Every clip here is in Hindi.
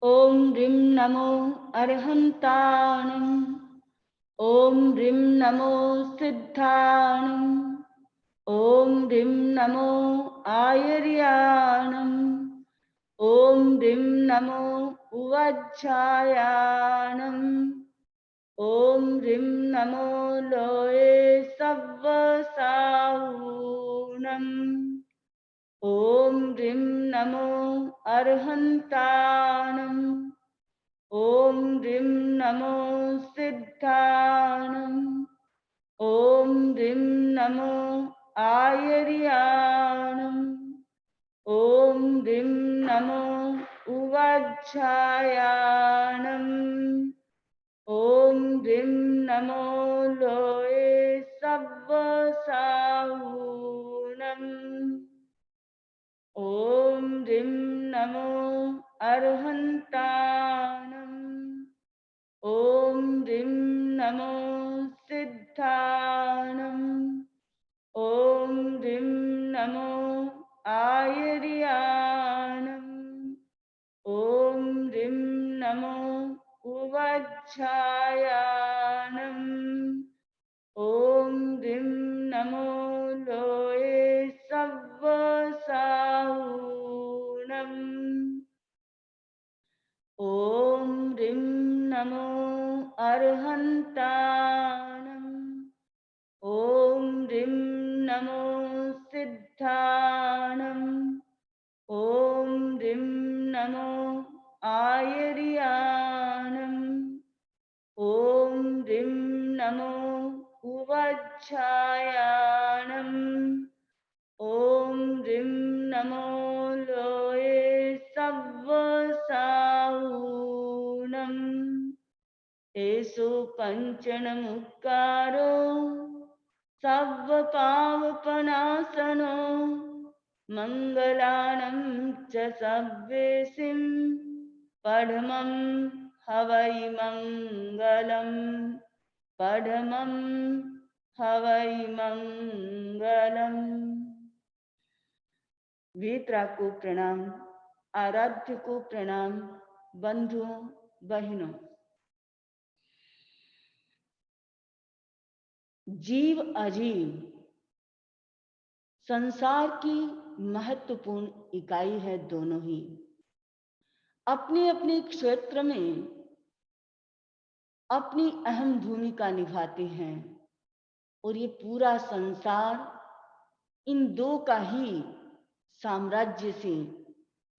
ॐ ह्रीं नमो अर्हन्ताणम्। ॐ ह्रीं नमो सिद्धाणम्। ॐ ह्रीं नमो आयर्याणम्। ॐ ह्रीं नमो उवज्झायाणम्। ॐ ह्रीं नमो लोये सव्वसाहूणम्। ॐ ह्रीं नमो अर्हन्ताणम्। ॐ ह्रीं नमो सिद्धाणम्। ॐ ह्रीं नमो आयर्याणम्। ॐ ह्रीं नमो उवज्झायाणम्। ॐ ह्रीं नमो लोये सव्वसाहूणम्। ॐ ह्रीं नमो अर्हन्ताणम्। ॐ ह्रीं नमो सिद्धाणम्। ॐ ह्रीं नमो आयर्याणम्। ॐ ह्रीं नमो उवज्झायाणम्। ॐ ह्रीं नमो लोये सव्वसाहूणम्। ॐ ह्रीं नमो अर्हन्ताणम्। ॐ ह्रीं नमो सिद्धाणम्। ॐ ह्रीं नमो आयर्याणम्। ॐ ह्रीं नमो उवज्झायाणम्। ॐ ह्रीं नमो लोये सव्वसाहूणम्। एषो पञ्चणमुक्कारो सव्वपावपनाशनो मङ्गलानं च सव्येसिं पढमं हवै मङ्गलम्। पढमं हवै मङ्गलम्। वेत्रा को प्रणाम, आराध्य को प्रणाम, बंधुओं बहनों। जीव अजीव संसार की महत्वपूर्ण इकाई है। दोनों ही अपने अपने क्षेत्र में अपनी अहम भूमिका निभाते हैं और ये पूरा संसार इन दो का ही साम्राज्य से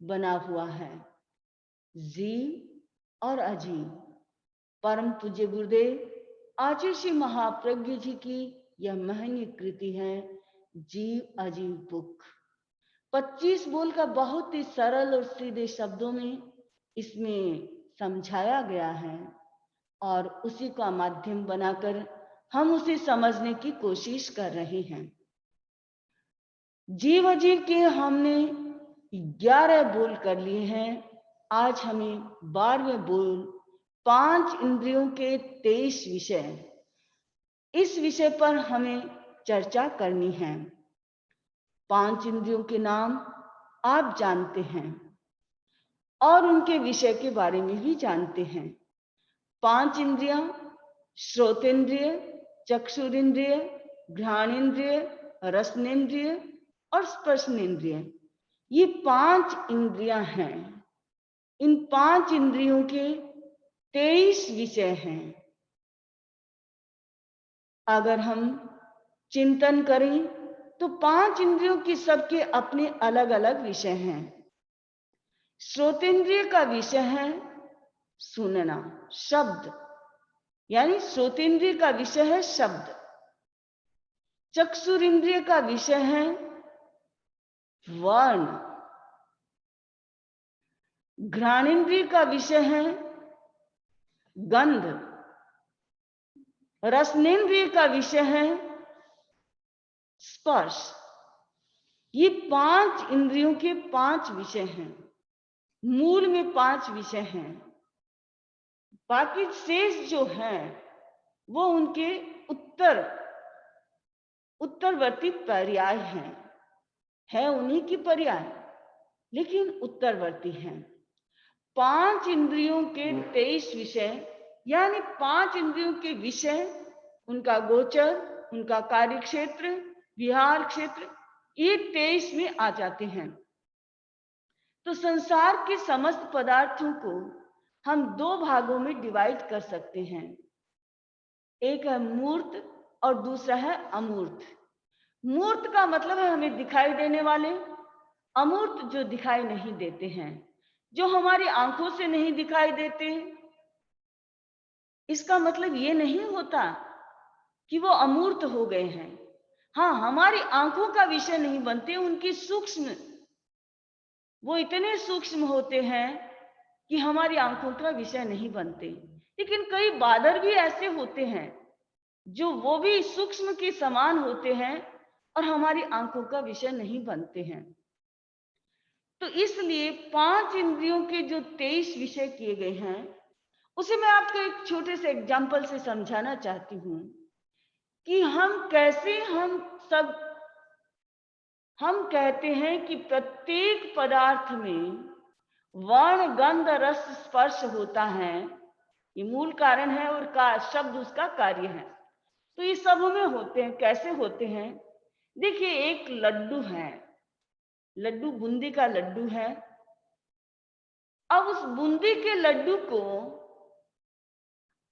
बना हुआ है, जीव और अजीव। परम पूज्य गुरुदेव आचार्य श्री महाप्रज्ञ जी की यह महनीय कृति है जीव अजीव बुक। 25 बोल का बहुत ही सरल और सीधे शब्दों में इसमें समझाया गया है और उसी का माध्यम बनाकर हम उसे समझने की कोशिश कर रहे हैं। जीव अजीव के हमने 11 बोल कर लिए हैं। आज हमें 12वें बोल 5 इंद्रियों के 23 विषय, इस विषय पर हमें चर्चा करनी है। 5 इंद्रियों के नाम आप जानते हैं और उनके विषय के बारे में भी जानते हैं। 5 इंद्रियां श्रोतेंद्रिय, चक्षुरेंद्रिय, घ्राणेंद्रिय, रसनेंद्रिय और स्पर्शनेंद्रिय, ये 5 इंद्रियां हैं। इन 5 इंद्रियों के 23 विषय हैं। अगर हम चिंतन करें तो 5 इंद्रियों की सबके अपने अलग अलग विषय हैं। श्रोतेंद्रिय का विषय है सुनना, शब्द, यानी श्रोतेंद्रिय का विषय है शब्द। चक्षुरेंद्रिय का विषय है वर्ण। घ्राणेंद्रिय का विषय है गंध। रसनेंद्रिय का विषय है स्पर्श। ये 5 इंद्रियों के 5 विषय हैं। मूल में 5 विषय हैं, बाकी शेष जो हैं वो उनके उत्तरवर्ती पर्याय हैं। है उन्हीं की पर्याय लेकिन उत्तरवर्ती हैं। 5 इंद्रियों के 23 विषय, यानी 5 इंद्रियों के विषय, उनका गोचर, उनका कार्य क्षेत्र, विहार क्षेत्र, ये 23 में आ जाते हैं। तो संसार के समस्त पदार्थों को हम 2 भागों में डिवाइड कर सकते हैं। एक है मूर्त और दूसरा है अमूर्त। मूर्त का मतलब है हमें दिखाई देने वाले, अमूर्त जो दिखाई नहीं देते हैं, जो हमारी आंखों से नहीं दिखाई देते। इसका मतलब ये नहीं होता कि वो अमूर्त हो गए हैं। हाँ, हमारी आंखों का विषय नहीं बनते, उनकी सूक्ष्म, वो इतने सूक्ष्म होते हैं कि हमारी आंखों का विषय नहीं बनते। लेकिन कई बादल भी ऐसे होते हैं जो वो भी सूक्ष्म के समान होते हैं और हमारी आंखों का विषय नहीं बनते हैं। तो इसलिए 5 इंद्रियों के जो 23 विषय किए गए हैं, उसे मैं आपको एक छोटे से एग्जाम्पल से समझाना चाहती हूँ कि हम कहते हैं कि प्रत्येक पदार्थ में वर्ण, गंध, रस, स्पर्श होता है। ये मूल कारण है और शब्द उसका कार्य है। तो ये सब में होते हैं। कैसे होते हैं? देखिए, एक लड्डू है, लड्डू बूंदी का लड्डू है। अब उस बूंदी के लड्डू को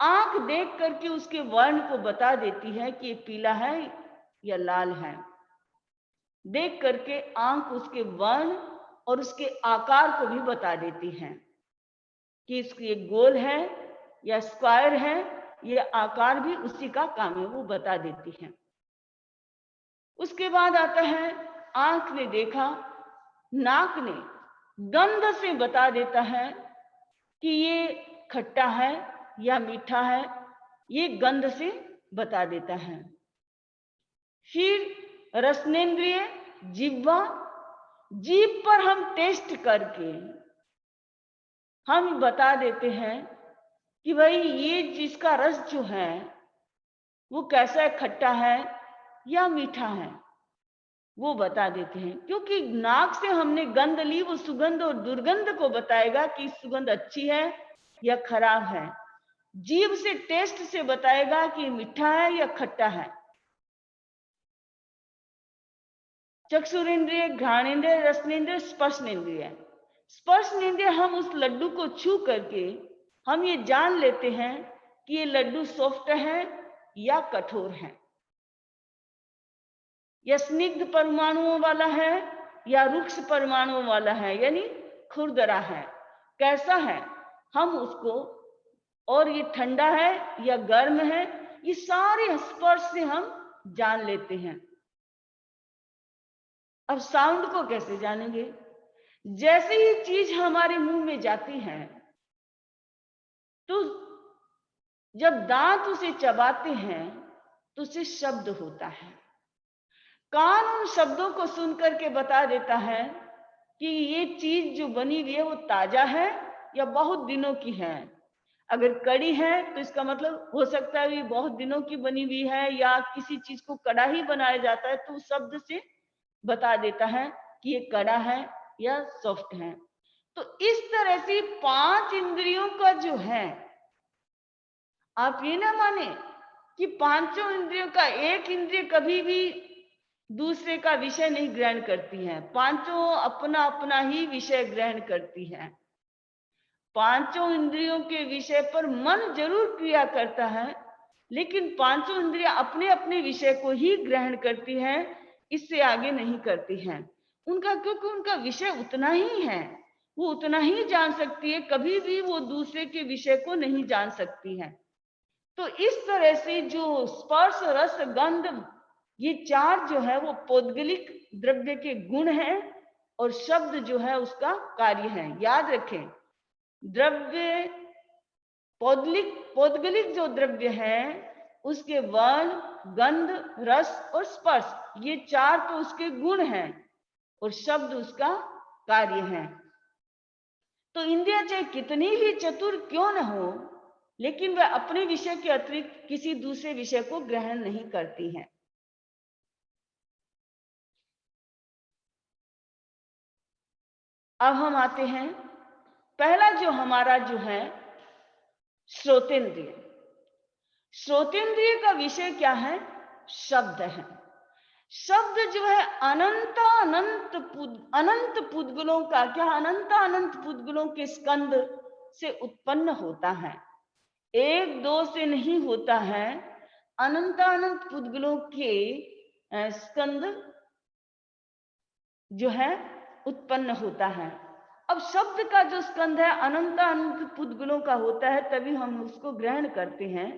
आंख देख करके उसके वर्ण को बता देती है कि ये पीला है या लाल है। देख करके आंख उसके वर्ण और उसके आकार को भी बता देती है कि ये गोल है या स्क्वायर है। ये आकार भी उसी का काम है, वो बता देती है। उसके बाद आता है, आंख ने देखा, नाक ने गंध से बता देता है कि ये खट्टा है या मीठा है, ये गंध से बता देता है। फिर रसनेंद्रिय, जिह्वा, जीभ पर हम टेस्ट करके हम बता देते हैं कि भाई ये जिसका रस जो है वो कैसा है, खट्टा है या मीठा है, वो बता देते हैं। क्योंकि नाक से हमने गंध ली, वो सुगंध और दुर्गंध को बताएगा कि सुगंध अच्छी है या खराब है। जीभ से टेस्ट से बताएगा कि मीठा है या खट्टा है। चक्षुरेंद्रिय, घ्राणेंद्रिय, रसनेंद्रिय, स्पर्शनेंद्रिय। स्पर्शनेंद्रिय, हम उस लड्डू को छू करके हम ये जान लेते हैं कि ये लड्डू सॉफ्ट है या कठोर है, या स्निग्ध परमाणुओं वाला है या रुक्ष परमाणुओं वाला है, यानी खुरदरा है, कैसा है हम उसको, और ये ठंडा है या गर्म है, ये सारे स्पर्श से हम जान लेते हैं। अब साउंड को कैसे जानेंगे? जैसे ही चीज हमारे मुंह में जाती है तो जब दांत उसे चबाते हैं तो उसे शब्द होता है। कान उन शब्दों को सुन करके बता देता है कि ये चीज जो बनी हुई है वो ताजा है या बहुत दिनों की है। अगर कड़ी है तो इसका मतलब हो सकता है ये बहुत दिनों की बनी हुई है, या किसी चीज को कड़ा ही बनाया जाता है तो उस शब्द से बता देता है कि ये कड़ा है या सॉफ्ट है। तो इस तरह से 5 इंद्रियों का जो है, आप ये ना माने कि पांचों इंद्रियों का एक इंद्रिय कभी भी दूसरे का विषय नहीं ग्रहण करती है। पांचों अपना अपना ही विषय ग्रहण करती है। पांचों इंद्रियों के विषय पर मन जरूर क्रिया करता है, लेकिन पांचों इंद्रियां अपने अपने विषय को ही ग्रहण करती हैं, इससे आगे नहीं करती हैं। उनका, क्योंकि उनका विषय उतना ही है, वो उतना ही जान सकती है, कभी भी वो दूसरे के विषय को नहीं जान सकती है। तो इस तरह से जो स्पर्श, रस, गंध, ये 4 जो है वो पौद्गलिक द्रव्य के गुण हैं और शब्द जो है उसका कार्य है। याद रखें, द्रव्य पौद्गलिक जो द्रव्य है उसके वर्ण, गंध, रस और स्पर्श, ये 4 तो उसके गुण हैं और शब्द उसका कार्य है। तो इंद्रियां चाहे कितनी भी चतुर क्यों न हो, लेकिन वह अपने विषय के अतिरिक्त किसी दूसरे विषय को ग्रहण नहीं करती हैं। अब हम आते हैं पहला जो हमारा जो है श्रोतेंद्रिय। श्रोतेंद्रिय का विषय क्या है? शब्द है। शब्द जो है अनंत पुद्गलों का क्या, अनंत पुद्गलों के स्कंद से उत्पन्न होता है। एक दो से नहीं होता है, अनंत पुद्गलों के स्कंद जो है उत्पन्न होता है। अब शब्द का जो स्कंद है अनंत पुद्गलों का होता है, तभी हम उसको ग्रहण करते हैं।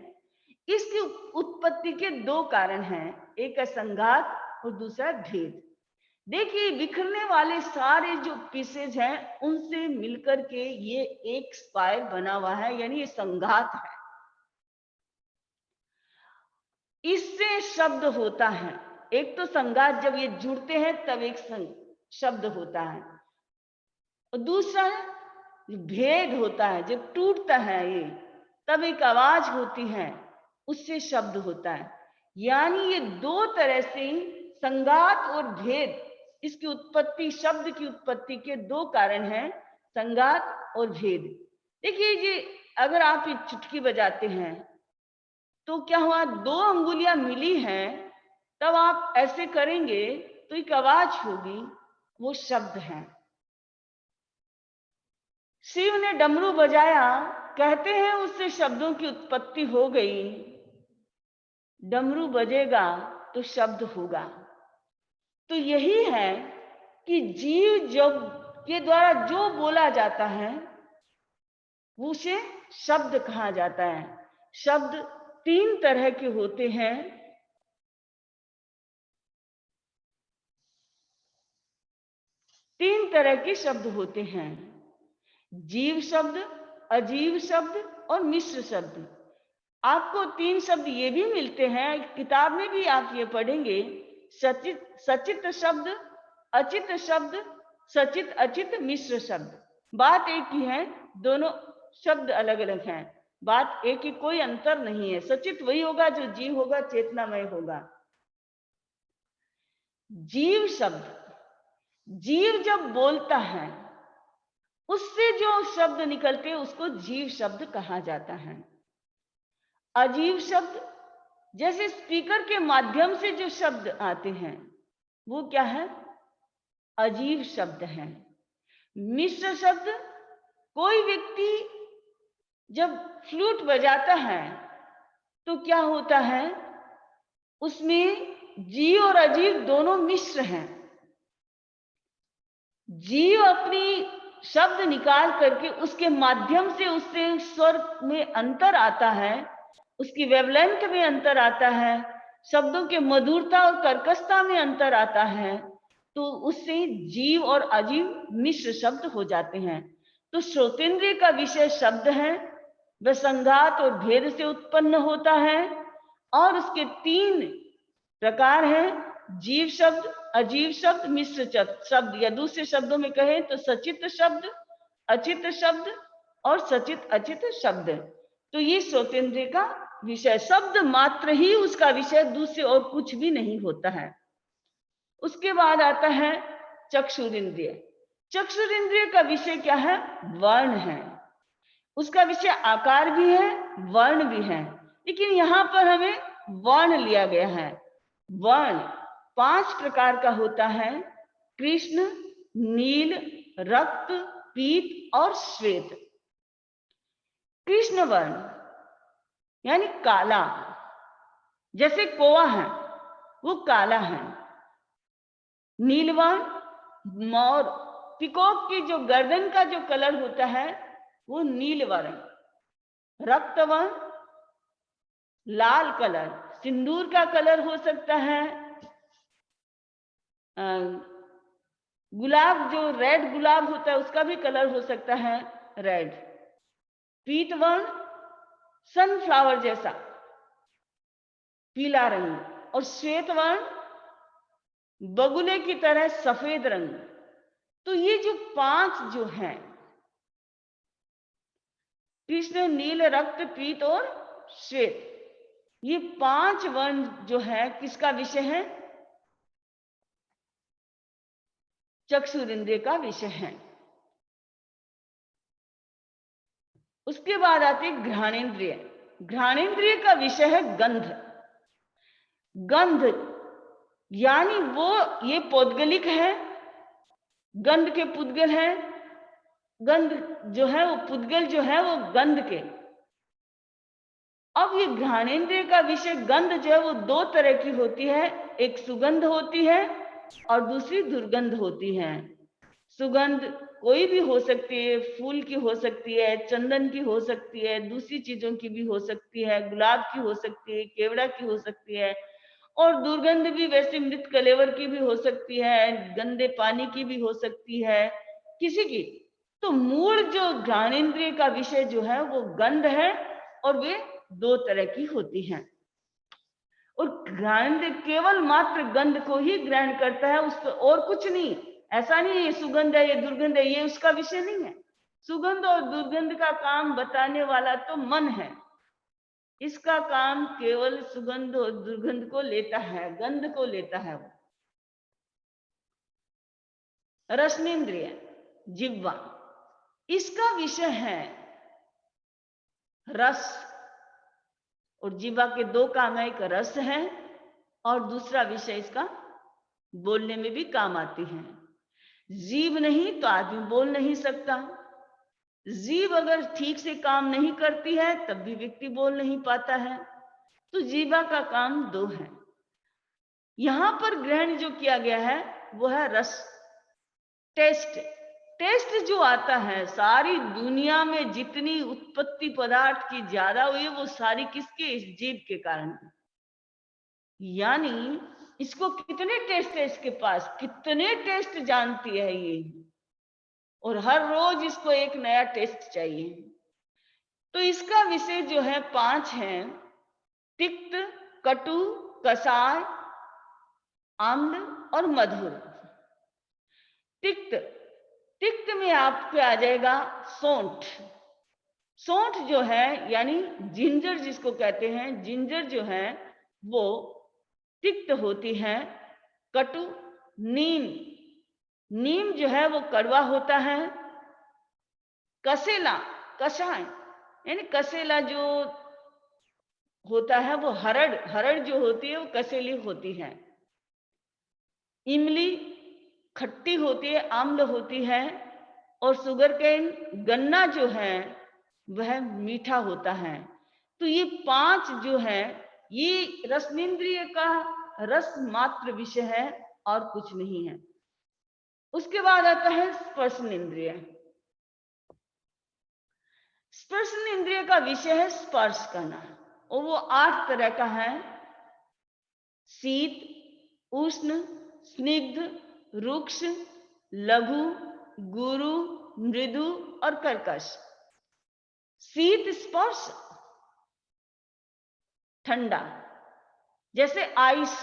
इसकी उत्पत्ति के दो कारण हैं, एक है संघात और दूसरा भेद। देखिए, बिखरने वाले सारे जो पीसेज हैं उनसे मिलकर के ये एक स्पायर बना हुआ है, यानी ये संघात है। इससे शब्द होता है। एक तो संघात, जब ये जुड़ते हैं तब एक शब्द होता है, और दूसरा भेद होता है, जब टूटता है ये तब एक आवाज होती है, उससे शब्द होता है। यानी ये दो तरह से संघात और भेद, इसकी उत्पत्ति, शब्द की उत्पत्ति के दो कारण हैं, संघात और भेद। देखिए जी, अगर आप ये चुटकी बजाते हैं तो क्या हुआ, दो अंगुलियां मिली हैं, तब आप ऐसे करेंगे तो एक आवाज होगी, वो शब्द है। शिव ने डमरू बजाया, कहते हैं उससे शब्दों की उत्पत्ति हो गई। डमरू बजेगा तो शब्द होगा। तो यही है कि जीव जब के द्वारा जो बोला जाता है उसे शब्द कहा जाता है। शब्द तीन तरह के होते हैं। तीन तरह के शब्द होते हैं, जीव शब्द, अजीव शब्द और मिश्र शब्द। आपको तीन शब्द ये भी मिलते हैं, किताब में भी आप ये पढ़ेंगे, सचित शब्द, अचित शब्द, सचित अचित मिश्र शब्द। बात एक ही है, दोनों शब्द अलग अलग हैं, बात एक ही, कोई अंतर नहीं है। सचित वही होगा जो जीव होगा, चेतनामय होगा। जीव शब्द, जीव जब बोलता है उससे जो शब्द निकलते हैं उसको जीव शब्द कहा जाता है। अजीव शब्द, जैसे स्पीकर के माध्यम से जो शब्द आते हैं वो क्या है, अजीव शब्द है। मिश्र शब्द, कोई व्यक्ति जब फ्लूट बजाता है तो क्या होता है, उसमें जीव और अजीव दोनों मिश्र हैं। जीव अपनी शब्द निकाल करके उसके माध्यम से उससे स्वर में अंतर आता है, उसकी वेवलेंथ में अंतर आता है, शब्दों के मधुरता और कर्कशता में अंतर आता है, तो उससे जीव और अजीव मिश्र शब्द हो जाते हैं। तो श्रोतेंद्रिय का विषय शब्द है, वह संघात और भेद से उत्पन्न होता है, और उसके तीन प्रकार हैं, जीव शब्द, अजीव शब्द, मिश्र शब्द, या दूसरे शब्दों में कहें तो सचित शब्द, अचित शब्द और सचित अचित शब्द। तो ये श्रोतेंद्रिय का विषय, शब्द मात्र ही उसका विषय, दूसरे और कुछ भी नहीं होता है। उसके बाद आता है चक्षुरिंद्रिय। चक्षुरिंद्रिय का विषय क्या है, वर्ण है। उसका विषय आकार भी है, वर्ण भी है, लेकिन यहाँ पर हमें वर्ण लिया गया है। वर्ण 5 प्रकार का होता है, कृष्ण, नील, रक्त, पीत और श्वेत। कृष्ण वर्ण यानी काला, जैसे कौवा है वो काला है। नील वर्ण, मोर, पिकॉक की जो गर्दन का जो कलर होता है वो नील वर्ण। रक्त वर्ण, लाल कलर, सिंदूर का कलर हो सकता है, गुलाब जो रेड गुलाब होता है उसका भी कलर हो सकता है रेड। पीत वर्ण, सनफ्लावर जैसा पीला रंग, और श्वेत वर्ण बगुले की तरह सफेद रंग। तो ये जो 5 जो हैं, कृष्ण, नील, रक्त, पीत और श्वेत, ये 5 वर्ण जो है किसका विषय है, चक्षुरिंद्रिय का विषय है। उसके बाद आती है घ्राणेन्द्रिय। घ्राणेन्द्रिय का विषय है गंध। गंध यानी वो ये पौद्गलिक है, गंध के पुद्गल है। गंध जो है वो पुद्गल जो है वो गंध के। अब ये घ्राणेन्द्रिय का विषय गंध जो है वो दो तरह की होती है, एक सुगंध होती है और दूसरी दुर्गंध होती है। सुगंध कोई भी हो सकती है, फूल की हो सकती है, चंदन की हो सकती है, दूसरी चीजों की भी हो सकती है, गुलाब की हो सकती है, केवड़ा की हो सकती है, और दुर्गंध भी वैसे मृत कलेवर की भी हो सकती है, गंदे पानी की भी हो सकती है, किसी की। तो मूल जो घ्राणेन्द्रिय का विषय जो है वो गंध है और वे दो तरह की होती हैं। और घ्राणेन्द्रिय केवल मात्र गंध को ही ग्रहण करता है, उस पर और कुछ नहीं। ऐसा नहीं है सुगंध है ये दुर्गंध है, ये उसका विषय नहीं है। सुगंध और दुर्गंध का काम बताने वाला तो मन है। इसका काम केवल सुगंध और दुर्गंध को लेता है, गंध को लेता है वो। रसनेन्द्रिय जिह्वा, इसका विषय है रस। और जिह्वा के दो काम है, एक रस है और दूसरा विषय इसका बोलने में भी काम आती है। जीभ नहीं तो आदमी बोल नहीं सकता। जीभ अगर ठीक से काम नहीं करती है तब भी व्यक्ति बोल नहीं पाता है। तो जीवा का काम दो है। यहां पर ग्रहण जो किया गया है वो है रस, टेस्ट। टेस्ट जो आता है, सारी दुनिया में जितनी उत्पत्ति पदार्थ की ज्यादा हुई है वो सारी किसके, इस जीभ के कारण। यानी इसको कितने टेस्ट है इसके पास, कितने टेस्ट जानती है ये, और हर रोज इसको एक नया टेस्ट चाहिए। तो इसका विषय जो है 5 है, तिक्त, कटु, कसाय, आम्ल और मधुर। तिक्त, तिक्त में आपके आ जाएगा सौंठ। सौंठ जो है यानी जिंजर जिसको कहते हैं, जिंजर जो है वो तिक्त होती है। कटु, नीम, नीम जो है वो कड़वा होता है। कसेला, कषाय यानी कसेला जो होता है वो हरड़, हरड़ जो होती है वो कसेली होती है। इमली खट्टी होती है, आम्ल होती है। और शुगर केन, गन्ना जो है वह मीठा होता है। तो ये 5 जो है ये रसनेन्द्रिय का रस मात्र विषय है और कुछ नहीं है। उसके बाद आता है स्पर्शनेन्द्रिय। स्पर्शनेन्द्रिय का विषय है स्पर्श करना, और वो 8 तरह का है। शीत, उष्ण, स्निग्ध, रुक्ष, लघु, गुरु, मृदु और कर्कश। शीत स्पर्श, ठंडा, जैसे आइस,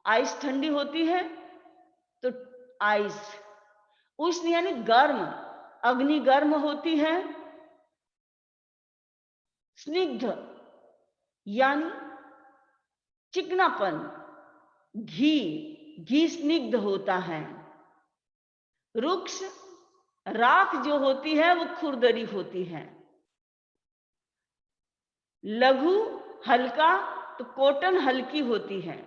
आइस ठंडी होती है तो आइस। उष्ण यानी गर्म, अग्नि गर्म होती है। स्निग्ध यानी चिकनापन, घी, घी स्निग्ध होता है। रुक्ष, राख जो होती है वो खुरदरी होती है। लघु हल्का, तो कॉटन हल्की होती है।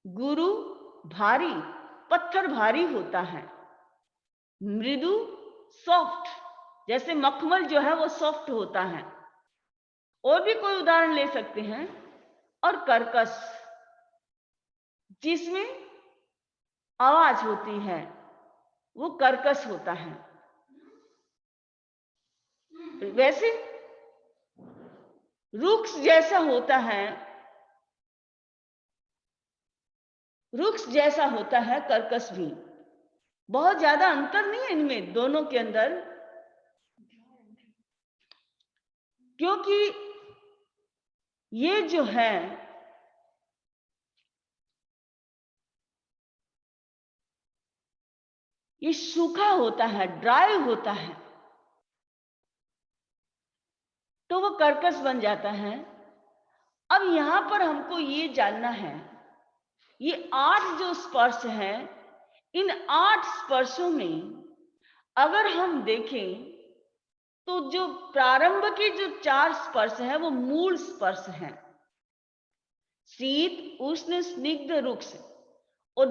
गुरु भारी, पत्थर भारी होता है। मृदु सॉफ्ट, जैसे मखमल जो है वो सॉफ्ट होता है। और भी कोई उदाहरण ले सकते हैं। और कर्कश, जिसमें आवाज होती है वो कर्कश होता है। वैसे रुक्ष जैसा होता है, रुक्ष जैसा होता है कर्कश भी। बहुत ज्यादा अंतर नहीं है इनमें दोनों के अंदर, क्योंकि ये जो है ये सूखा होता है, ड्राई होता है, तो वो कर्कश बन जाता है। अब यहां पर हमको ये जानना है, ये 8 जो स्पर्श है, इन 8 स्पर्शों में अगर हम देखें तो जो प्रारंभ के जो 4 स्पर्श हैं वो मूल स्पर्श हैं। शीत, उष्ण, स्निग्ध, रुक्ष, और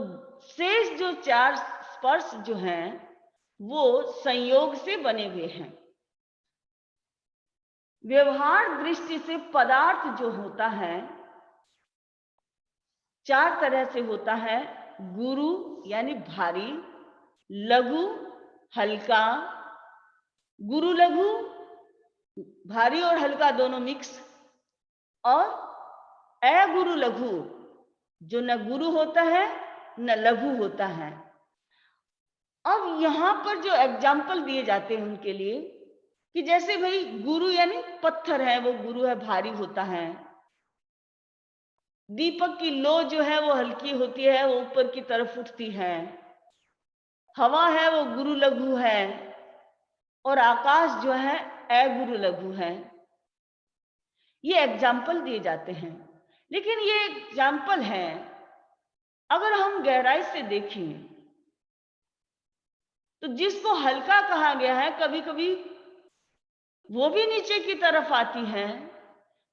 शेष जो 4 स्पर्श जो हैं वो संयोग से बने हुए हैं। व्यवहार दृष्टि से पदार्थ जो होता है 4 तरह से होता है। गुरु यानी भारी, लघु हल्का, गुरु लघु, भारी और हल्का दोनों मिक्स, और अगुरु लघु जो न गुरु होता है न लघु होता है। अब यहां पर जो एग्जाम्पल दिए जाते हैं उनके लिए कि जैसे भाई गुरु यानी पत्थर है, वो गुरु है, भारी होता है। दीपक की लो जो है वो हल्की होती है, वो ऊपर की तरफ उठती है। हवा है वो गुरु लघु है, और आकाश जो है अगुरु लघु है। ये एग्जाम्पल दिए जाते हैं, लेकिन ये एग्जाम्पल है। अगर हम गहराई से देखें तो जिसको हल्का कहा गया है कभी कभी वो भी नीचे की तरफ आती है।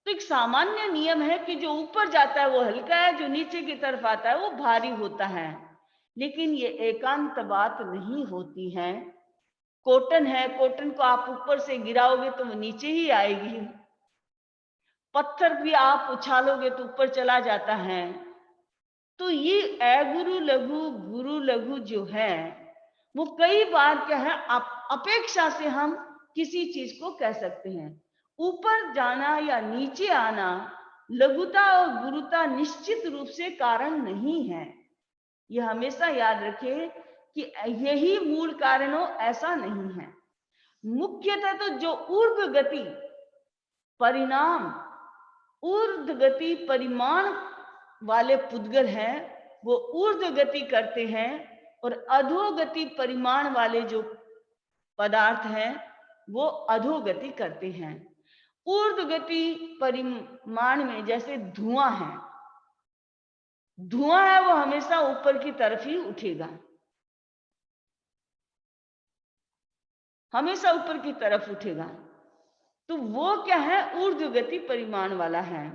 तो एक सामान्य नियम है कि जो ऊपर जाता है वो हल्का है, जो नीचे की तरफ आता है वो भारी होता है। लेकिन ये एकांत बात नहीं होती है। कॉटन है, कॉटन को आप ऊपर से गिराओगे तो वो नीचे ही आएगी। पत्थर भी आप उछालोगे तो ऊपर चला जाता है। तो ये अगुरु लघु गुरु लघु जो है वो कई बार क्या है, अपेक्षा से हम किसी चीज को कह सकते हैं। ऊपर जाना या नीचे आना, लघुता और गुरुता निश्चित रूप से कारण नहीं है। यह हमेशा याद रखें कि यही मूल कारण हो, ऐसा नहीं है। मुख्यतः तो जो ऊर्ध्व गति परिणाम, ऊर्ध्व गति परिमाण वाले पुद्गल हैं वो ऊर्ध्व गति करते हैं, और अधोगति परिमाण वाले जो पदार्थ हैं वो अधोगति करते हैं। ऊर्ध्व गति परिमाण में जैसे धुआं है, धुआं है वो हमेशा ऊपर की तरफ ही उठेगा, हमेशा ऊपर की तरफ उठेगा। तो वो क्या है, ऊर्ध्व गति परिमाण वाला है।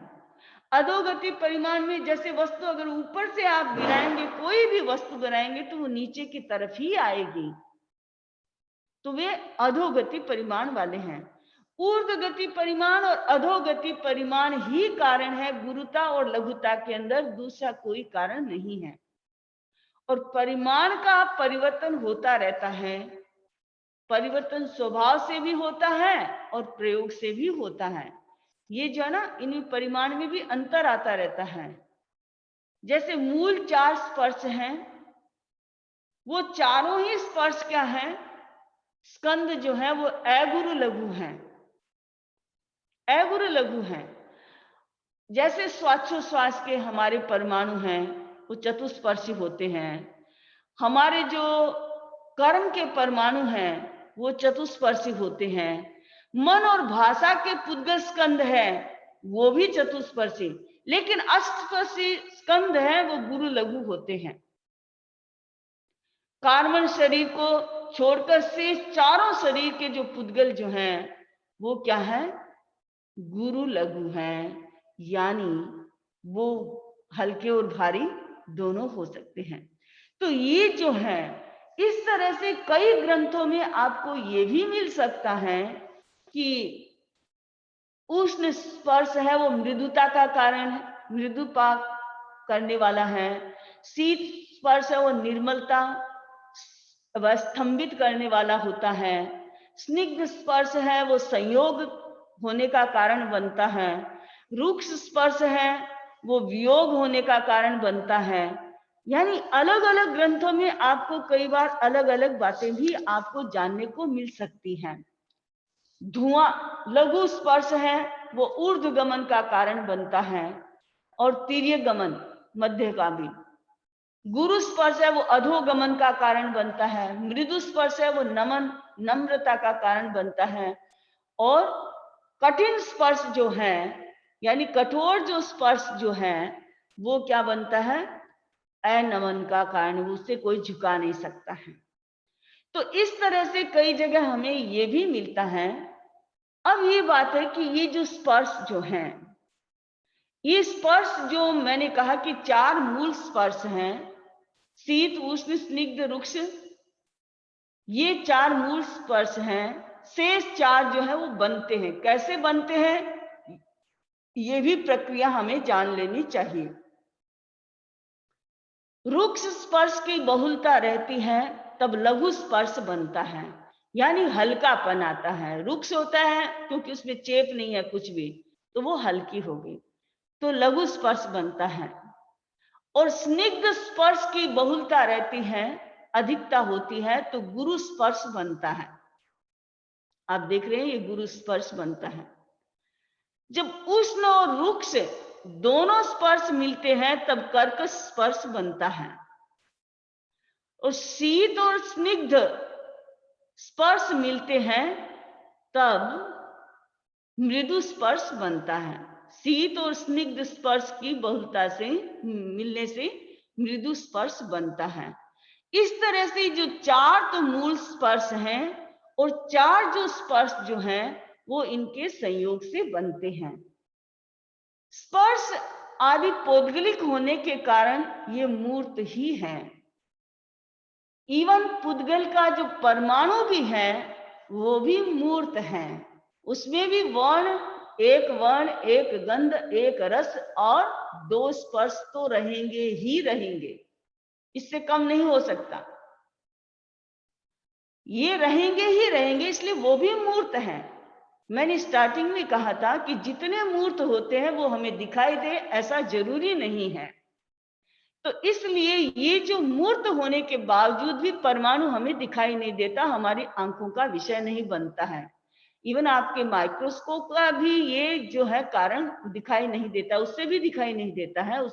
अधोगति परिमाण में जैसे वस्तु अगर ऊपर से आप गिराएंगे, कोई भी वस्तु गिराएंगे तो वो नीचे की तरफ ही आएगी, तो वे अधोगति परिमाण वाले हैं। ऊर्ध्व गति परिमाण और अधोगति परिमाण ही कारण है गुरुता और लघुता के अंदर, दूसरा कोई कारण नहीं है। और परिमाण का परिवर्तन होता रहता है। परिवर्तन स्वभाव से भी होता है और प्रयोग से भी होता है। ये जो है ना, इन परिमाण में भी अंतर आता रहता है। जैसे मूल 4 स्पर्श हैं, वो चारों ही स्पर्श क्या है, स्कंद जो है वो अगुरु लघु हैं, अगुरु लघु हैं। जैसे श्वासोश्वास के हमारे परमाणु हैं वो चतुस्पर्शी होते हैं। हमारे जो कर्म के परमाणु हैं वो चतुस्पर्शी होते हैं। मन और भाषा के पुद्गल स्कंद है वो भी चतुस्पर्शी, लेकिन अष्टस्पर्शी स्कंद है वो गुरु लघु होते हैं। कार्बन शरीर को छोड़कर से चारों शरीर के जो पुद्गल जो हैं वो क्या है, गुरु लघु हैं, यानी वो हल्के और भारी दोनों हो सकते हैं। तो ये जो है, इस तरह से कई ग्रंथों में आपको ये भी मिल सकता है कि उष्ण स्पर्श है वो मृदुता का कारण है, मृदुपा करने वाला है। शीत स्पर्श है वो निर्मलता व स्तंभित करने वाला होता है। स्निग्ध स्पर्श है वो संयोग होने का कारण बनता है। रुक्ष स्पर्श है वो वियोग होने का कारण बनता है। यानी अलग अलग ग्रंथों में आपको कई बार अलग अलग बातें भी आपको जानने को मिल सकती हैं। धुआं लघु स्पर्श है वो ऊर्ध्व गमन का कारण बनता है, और तीर्य गमन मध्यगामी। गुरु स्पर्श है वो अधोगमन का कारण बनता है। मृदु स्पर्श है वो नमन नम्रता का कारण बनता है। और कठिन स्पर्श जो है, यानी कठोर जो स्पर्श जो है वो क्या बनता है, अनमन का कारण, उससे कोई झुका नहीं सकता है। तो इस तरह से कई जगह हमें ये भी मिलता है अब ये बात है कि ये जो स्पर्श जो हैं, ये स्पर्श जो मैंने कहा कि 4 मूल स्पर्श हैं, शीत, उष्ण, स्निग्ध, रुक्ष, ये 4 मूल स्पर्श हैं। शेष 4 जो है वो बनते हैं। कैसे बनते हैं, ये भी प्रक्रिया हमें जान लेनी चाहिए। रुक्ष स्पर्श की बहुलता रहती है, तब लघु स्पर्श बनता है, यानी हल्कापन आता है। रुक्ष होता है क्योंकि उसमें चेप नहीं है कुछ भी, तो वो हल्की होगी, तो लघु स्पर्श बनता है। और स्निग्ध स्पर्श की बहुलता रहती है, अधिकता होती है, तो गुरु स्पर्श बनता है। आप देख रहे हैं ये गुरु स्पर्श बनता है। जब उष्ण और रुक्ष दोनों स्पर्श मिलते हैं तब कर्कश स्पर्श बनता है। और शीत और स्निग्ध स्पर्श मिलते हैं तब मृदु स्पर्श बनता है। शीत और स्निग्ध स्पर्श की बहुलता से मिलने से मृदु स्पर्श बनता है। इस तरह से जो 4 तो मूल स्पर्श हैं और 4 जो स्पर्श जो हैं वो इनके संयोग से बनते हैं। स्पर्श आदि पौद्गलिक होने के कारण ये मूर्त ही है। इवन पुद्गल का जो परमाणु भी है वो भी मूर्त है। उसमें भी वर्ण, एक गंध, एक रस और 2 स्पर्श तो रहेंगे ही रहेंगे, इससे कम नहीं हो सकता। ये रहेंगे ही रहेंगे, इसलिए वो भी मूर्त है। मैंने स्टार्टिंग में कहा था कि जितने मूर्त होते हैं वो हमें दिखाई दे ऐसा जरूरी नहीं है। तो इसलिए ये जो मूर्त होने के बावजूद भी परमाणु हमें दिखाई नहीं देता, हमारी आंखों का विषय नहीं बनता है। इवन आपके माइक्रोस्कोप का भी ये जो है कारण दिखाई नहीं देता, उससे भी दिखाई नहीं देता है।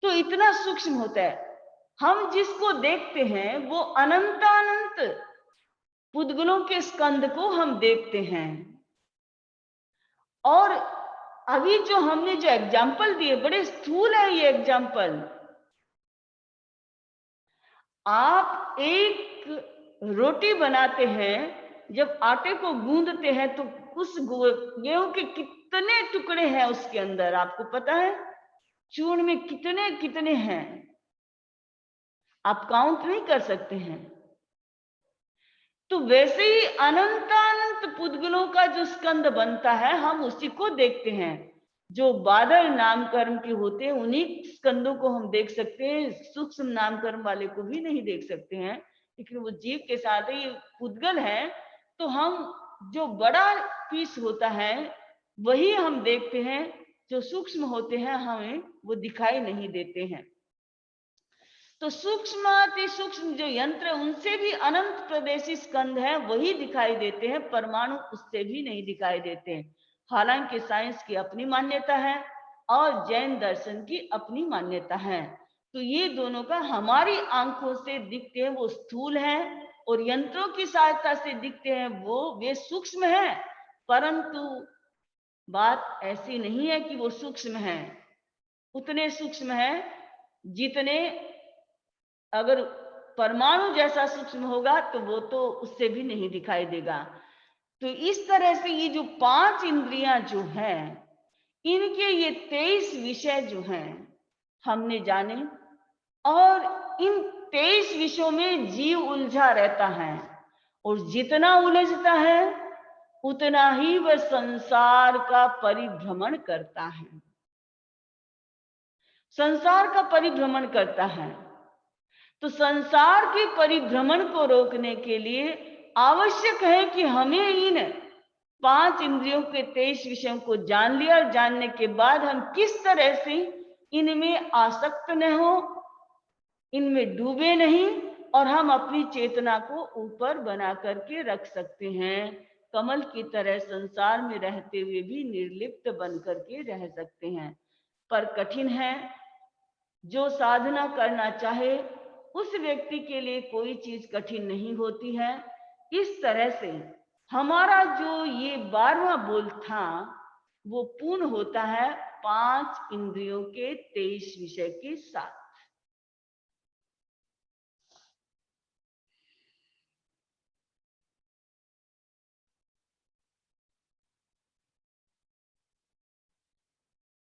तो इतना सूक्ष्म होता है। हम जिसको देखते हैं वो अनंतानंत पुद्गलों के स्कंद को हम देखते हैं। और अभी जो हमने जो एग्जाम्पल दिए बड़े स्थूल है ये एग्जाम्पल। आप एक रोटी बनाते हैं, जब आटे को गूंदते हैं तो उस गेहूं के कितने टुकड़े हैं उसके अंदर आपको पता है? चूर्ण में कितने कितने हैं, आप काउंट नहीं कर सकते हैं। तो वैसे ही अनंतानंत पुद्गलों का जो स्कंद बनता है हम उसी को देखते हैं। जो बादल नामकरण के होते हैं उन्हीं स्कंदों को हम देख सकते हैं, सूक्ष्म नामकरण वाले को भी नहीं देख सकते हैं। लेकिन वो जीव के साथ ही पुद्गल है, तो हम जो बड़ा पीस होता है वही हम देखते हैं, जो सूक्ष्म होते हैं हमें वो दिखाई नहीं देते हैं। तो सूक्ष्म अति सूक्ष्म जो यंत्र उनसे भी अनंत प्रदेशी स्कंद है वही दिखाई देते हैं, परमाणु उससे भी नहीं दिखाई देते हैं। हालांकि साइंस की अपनी मान्यता है और जैन दर्शन की अपनी मान्यता है। तो ये दोनों का हमारी आंखों से दिखते हैं वो स्थूल है, और यंत्रों की सहायता से दिखते हैं वे सूक्ष्म है। परंतु बात ऐसी नहीं है कि वो सूक्ष्म है, उतने सूक्ष्म है जितने, अगर परमाणु जैसा सूक्ष्म होगा तो वो तो उससे भी नहीं दिखाई देगा। तो इस तरह से ये जो 5 इंद्रियां जो हैं इनके ये 23 विषय जो हैं हमने जाने, और इन 23 विषयों में जीव उलझा रहता है, और जितना उलझता है उतना ही वह संसार का परिभ्रमण करता है, संसार का परिभ्रमण करता है। तो संसार के परिभ्रमण को रोकने के लिए आवश्यक है कि हमें इन 5 इंद्रियों के 23 विषयों को जान लिया, और जानने के बाद हम किस तरह से इनमें आसक्त न हो, इनमें डूबे नहीं, और हम अपनी चेतना को ऊपर बना करके रख सकते हैं। कमल की तरह संसार में रहते हुए भी निर्लिप्त बन करके रह सकते हैं। पर कठिन है, जो साधना करना चाहे उस व्यक्ति के लिए कोई चीज कठिन नहीं होती है। इस तरह से हमारा जो ये 12वां बोल था वो पूर्ण होता है 5 इंद्रियों के 23 विषय के साथ।